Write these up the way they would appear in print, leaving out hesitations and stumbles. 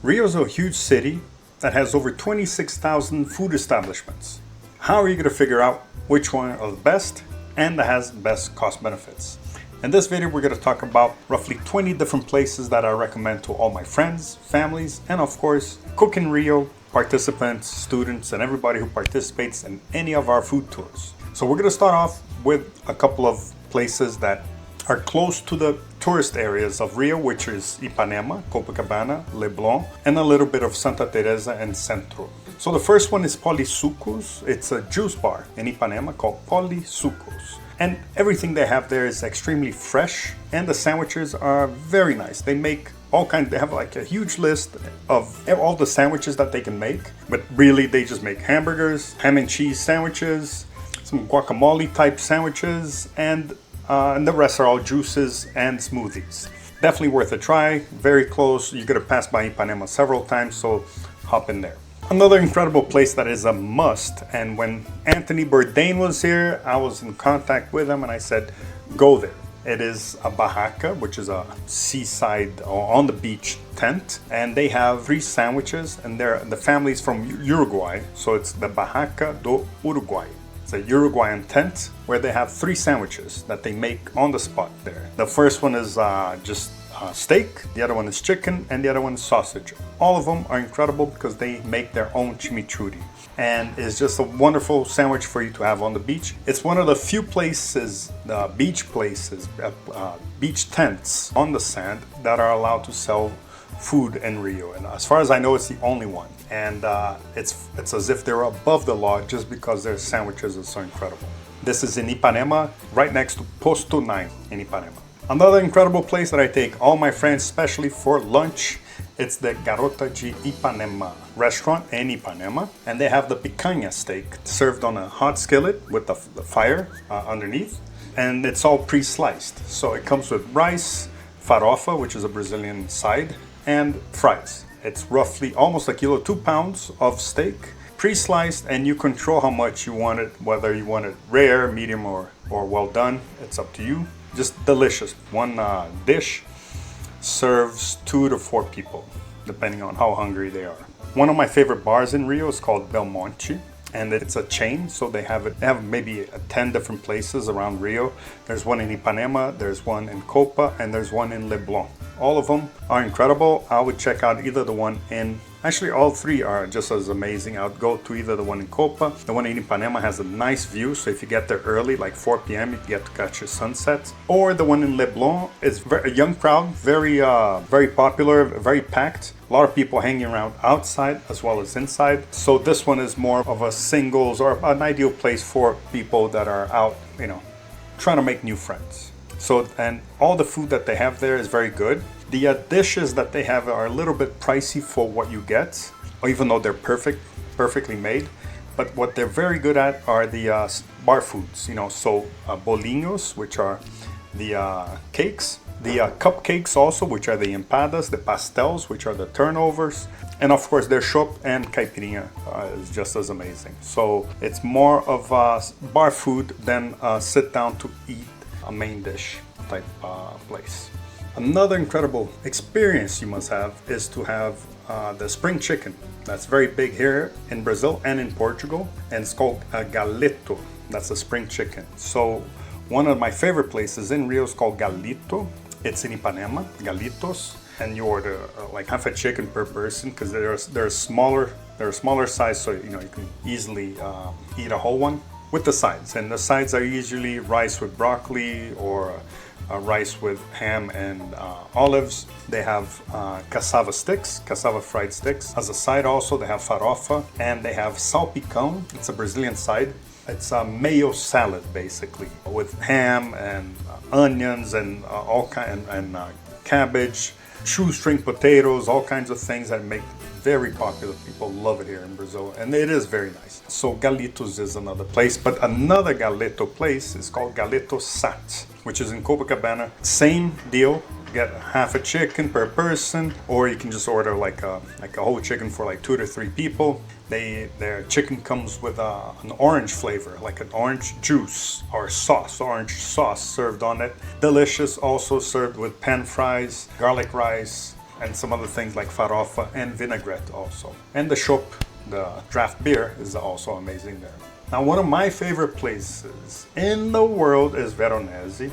Rio is a huge city that has over 26,000 food establishments. How are you going to figure out which one are the best and that has best cost benefits? In this video, we're going to talk about roughly 20 different places that I recommend to all my friends, families, and of course, Cook in Rio participants, students, and everybody who participates in any of our food tours. So we're going to start off with a couple of places that are close to the tourist areas of Rio, which is Ipanema, Copacabana, Leblon, and a little bit of Santa Teresa and Centro. So the first one is Polisucos. It's a juice bar in Ipanema called Polisucos. And everything they have there is extremely fresh, and the sandwiches are very nice. They make all kinds, they have like a huge list of all the sandwiches that they can make, but really they just make hamburgers, ham and cheese sandwiches, some guacamole type sandwiches, and the rest are all juices and smoothies. Definitely worth a try, very close. You're gonna pass by Ipanema several times, so hop in there. Another incredible place that is a must, and when Anthony Bourdain was here, I was in contact with him and I said, go there. It is a barraca, which is a seaside or on the beach tent, and they have free sandwiches, and the family's from Uruguay, so it's the Barraca do Uruguay. It's a Uruguayan tent where they have 3 sandwiches that they make on the spot there. The first one is just steak, the other one is chicken, and the other one is sausage. All of them are incredible because they make their own chimichurri. And it's just a wonderful sandwich for you to have on the beach. It's one of the few places, beach tents on the sand that are allowed to sell food in Rio, and as far as I know, it's the only one. And it's as if they're above the law just because their sandwiches are so incredible. This is in Ipanema, right next to Posto 9 in Ipanema. Another incredible place that I take all my friends, especially for lunch, it's the Garota de Ipanema restaurant in Ipanema, and they have the picanha steak served on a hot skillet with the fire underneath, and it's all pre-sliced. So it comes with rice, farofa, which is a Brazilian side, and fries. It's roughly almost a kilo, 2 pounds of steak, pre-sliced, and you control how much you want it, whether you want it rare, medium, or well done. It's up to you. Just delicious. One dish serves 2 to 4 people, depending on how hungry they are. One of my favorite bars in Rio is called Belmonte, and it's a chain, so they have maybe 10 different places around Rio. There's one in Ipanema, there's one in Copa, and there's one in Leblon. All of them are incredible. I would check out either the one in, actually all 3 are just as amazing. I would go to either the one in Copa. The one in Ipanema has a nice view, so if you get there early, like 4 p.m., you get to catch your sunset. Or the one in Leblon is a young crowd, very popular, very packed. A lot of people hanging around outside as well as inside. So this one is more of a singles or an ideal place for people that are out, trying to make new friends. So, and all the food that they have there is very good. The dishes that they have are a little bit pricey for what you get, or even though they're perfectly made. But what they're very good at are the bar foods, so bolinhos, which are the cakes, the cupcakes also, which are the empadas, the pastels, which are the turnovers, and of course their chopp and caipirinha is just as amazing. So it's more of bar food than sit down to eat a main dish type place. Another incredible experience you must have is to have the spring chicken. That's very big here in Brazil and in Portugal, and it's called galeto. That's the spring chicken. So one of my favorite places in Rio is called Galito. It's in Ipanema, Galitos, and you order like half a chicken per person because they're smaller size, so you can easily eat a whole one with the sides. And the sides are usually rice with broccoli or rice with ham and olives. They have cassava fried sticks. As a side also, they have farofa, and they have salpicão. It's a Brazilian side. It's a mayo salad, basically, with ham and onions and cabbage, shoestring potatoes, all kinds of things that make very popular. People love it here in Brazil, and it is very nice. So Galitos is another place, but another Galeto place is called Galeto Sat, which is in Copacabana. Same deal. Get half a chicken per person, or you can just order like a whole chicken for like 2 to 3 people. Their chicken comes with an orange flavor, like an orange juice or sauce, orange sauce served on it. Delicious. Also served with pan fries, garlic rice, and some other things like farofa and vinaigrette also. And the chopp, the draft beer, is also amazing there. Now, one of my favorite places in the world is Veronese,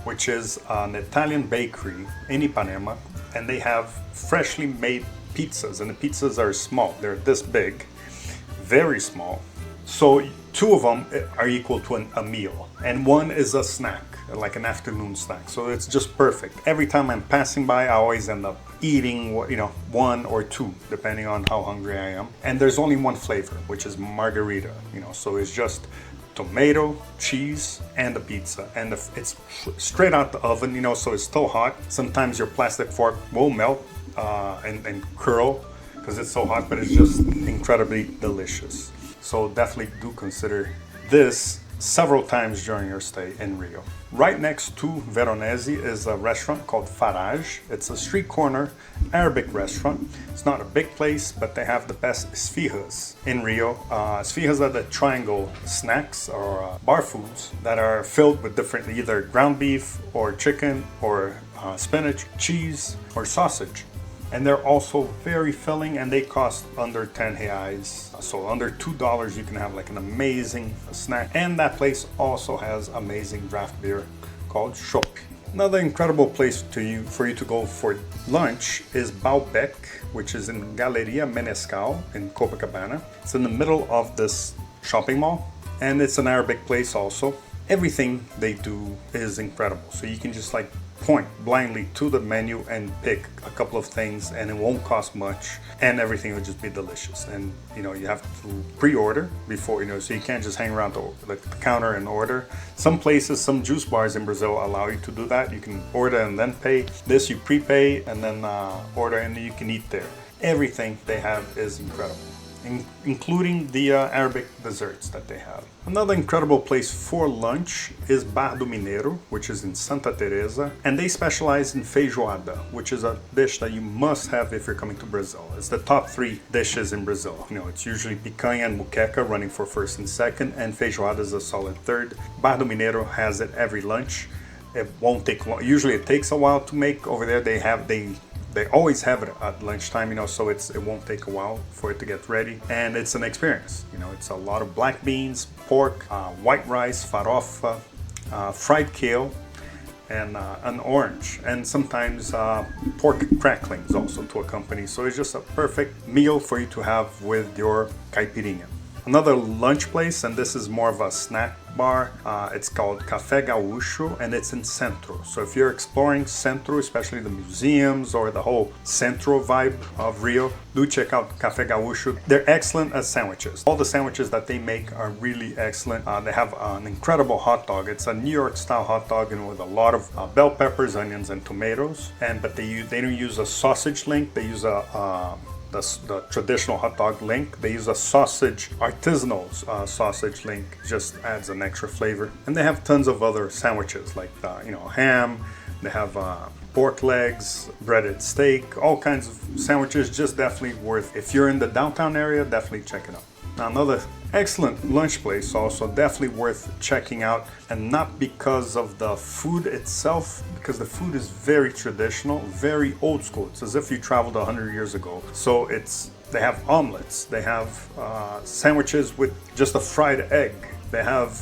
which is an Italian bakery in Ipanema, and they have freshly made pizzas, and the pizzas are small. They're this big, very small. So 2 of them are equal to a meal, and 1 is a snack, like an afternoon snack. So it's just perfect. Every time I'm passing by, I always end up eating, 1 or 2, depending on how hungry I am. And there's only one flavor, which is margarita, so it's just tomato, cheese, and the pizza. And it's straight out the oven, so it's still hot. Sometimes your plastic fork will melt and curl because it's so hot, but it's just incredibly delicious. So definitely do consider this several times during your stay in Rio. Right next to Veronese is a restaurant called Farage. It's a street corner Arabic restaurant. It's not a big place, but they have the best esfihas in Rio. Esfihas are the triangle snacks or bar foods that are filled with different either ground beef or chicken or spinach, cheese, or sausage. And they're also very filling, and they cost under 10 reais. So under $2 you can have like an amazing snack. And that place also has amazing draft beer called chopp. Another incredible place for you to go for lunch is Baalbek, which is in Galeria Menescal in Copacabana. It's in the middle of this shopping mall, and it's an Arabic place also. Everything they do is incredible. So you can just like point blindly to the menu and pick a couple of things, and it won't cost much, and everything will just be delicious. And you have to pre-order before, so you can't just hang around the counter and order. Some places, some juice bars in Brazil allow you to do that. You can order and then pay. This you prepay and then order, and you can eat there. Everything they have is incredible, including the Arabic desserts that they have. Another incredible place for lunch is Bar do Mineiro, which is in Santa Teresa, and they specialize in feijoada, which is a dish that you must have if you're coming to Brazil. It's the top 3 dishes in Brazil. It's usually picanha and muqueca running for first and second, and feijoada is a solid third. Bar do Mineiro has it every lunch. It won't take long. Usually it takes a while to make. Over there they always have it at lunchtime, so it won't take a while for it to get ready, and it's an experience. It's a lot of black beans, pork, white rice, farofa, fried kale, and an orange, and sometimes pork cracklings also to accompany. So it's just a perfect meal for you to have with your caipirinha. Another lunch place, and this is more of a snack bar, it's called Café Gaúcho, and it's in Centro. So if you're exploring Centro, especially the museums or the whole Centro vibe of Rio, do check out Café Gaúcho. They're excellent at sandwiches. All the sandwiches that they make are really excellent. They have an incredible hot dog. It's a New York style hot dog, with a lot of bell peppers, onions, and tomatoes. But they don't use a sausage link. They use the traditional hot dog link. They use a artisanal sausage link. Just adds an extra flavor. And they have tons of other sandwiches like ham. They have pork legs, breaded steak, all kinds of sandwiches. Just definitely worth. If you're in the downtown area, definitely check it out. Now, another excellent lunch place, also definitely worth checking out, and not because of the food itself, because the food is very traditional, very old school. It's as if you traveled 100 years ago. So they have omelets, they have sandwiches with just a fried egg. They have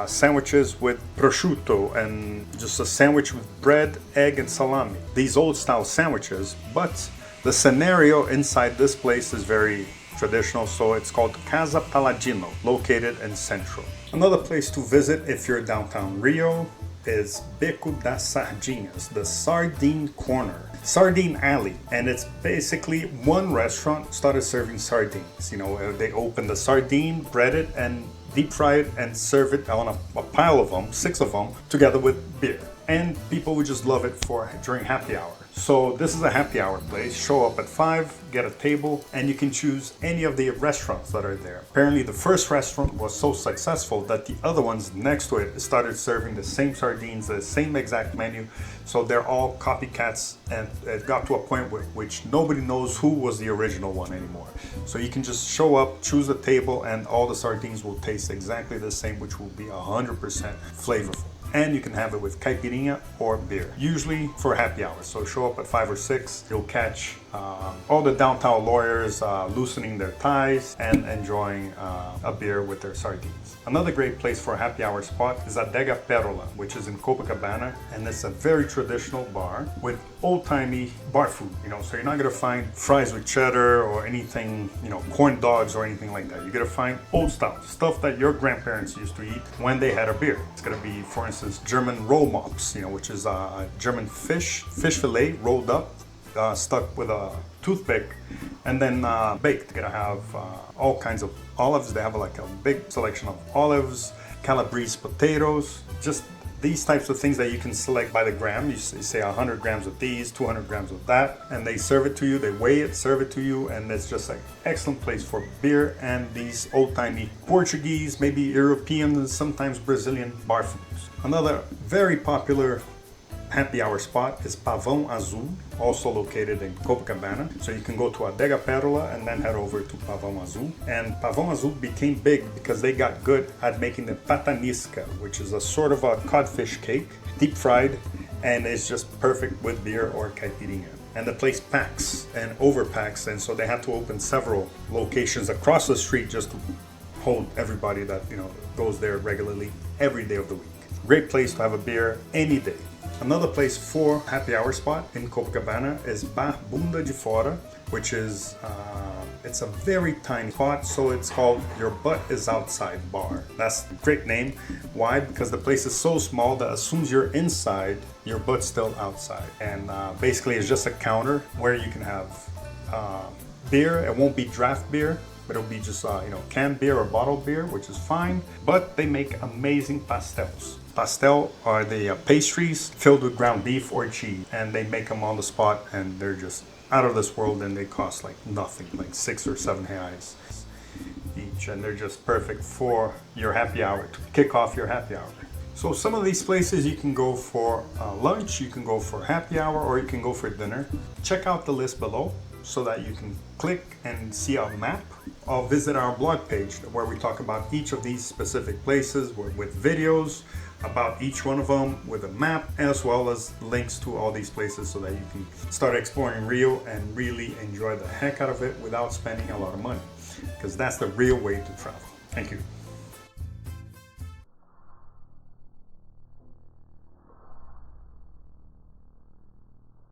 sandwiches with prosciutto and just a sandwich with bread, egg, and salami. These old style sandwiches, but the scenario inside this place is very traditional, so it's called Casa Paladino, located in Centro. Another place to visit if you're downtown Rio is Beco das Sardinhas, the Sardine Corner, Sardine Alley, and it's basically one restaurant started serving sardines. They open the sardine, bread it, and deep fry it, and serve it on a pile of them, 6 of them, together with beer. And people would just love it during happy hour. So this is a happy hour place. Show up at 5, get a table, and you can choose any of the restaurants that are there. Apparently the first restaurant was so successful that the other ones next to it started serving the same sardines, the same exact menu. So they're all copycats, and it got to a point which nobody knows who was the original one anymore. So you can just show up, choose a table, and all the sardines will taste exactly the same, which will be 100% flavorful. and you can have it with caipirinha or beer, usually for happy hour. So show up at 5 or 6, you'll catch all the downtown lawyers loosening their ties and enjoying a beer with their sardines. Another great place for a happy hour spot is Adega Perola, which is in Copacabana, and it's a very traditional bar with old-timey bar food, so you're not gonna find fries with cheddar or anything, corn dogs or anything like that. You're gonna find old style stuff that your grandparents used to eat when they had a beer. It's gonna be, for instance, German roll mops, which is a German fish fillet rolled up, stuck with a toothpick, and then baked. You're gonna have all kinds of olives. They have like a big selection of olives, calabrese potatoes, just these types of things that you can select by the gram. You say 100 grams of these, 200 grams of that, and they serve it to you, they weigh it, serve it to you, and it's just an excellent place for beer and these old-timey Portuguese, maybe European, and sometimes Brazilian bar foods. Another very popular happy hour spot is Pavão Azul, also located in Copacabana. So you can go to Adega Perola and then head over to Pavão Azul. And Pavão Azul became big because they got good at making the patanisca, which is a sort of a codfish cake, deep fried, and it's just perfect with beer or caipirinha. And the place packs and overpacks, and so they had to open several locations across the street just to hold everybody that goes there regularly every day of the week. Great place to have a beer any day. Another place for happy hour spot in Copacabana is Bar Bunda de Fora, which is it's a very tiny spot, so it's called Your Butt is Outside Bar. That's a great name. Why? Because the place is so small that as soon as you're inside, your butt's still outside. And basically it's just a counter where you can have beer. It won't be draft beer, but it'll be just canned beer or bottled beer, which is fine. But they make amazing pastels. Pastel are the pastries filled with ground beef or cheese, and they make them on the spot, and they're just out of this world, and they cost like nothing, like 6 or 7 reais each, and they're just perfect for your happy hour, to kick off your happy hour. So some of these places you can go for lunch, you can go for happy hour, or you can go for dinner. Check out the list below so that you can click and see our map, or visit our blog page where we talk about each of these specific places with videos about each one of them, with a map, as well as links to all these places so that you can start exploring Rio and really enjoy the heck out of it without spending a lot of money, because that's the real way to travel. Thank you.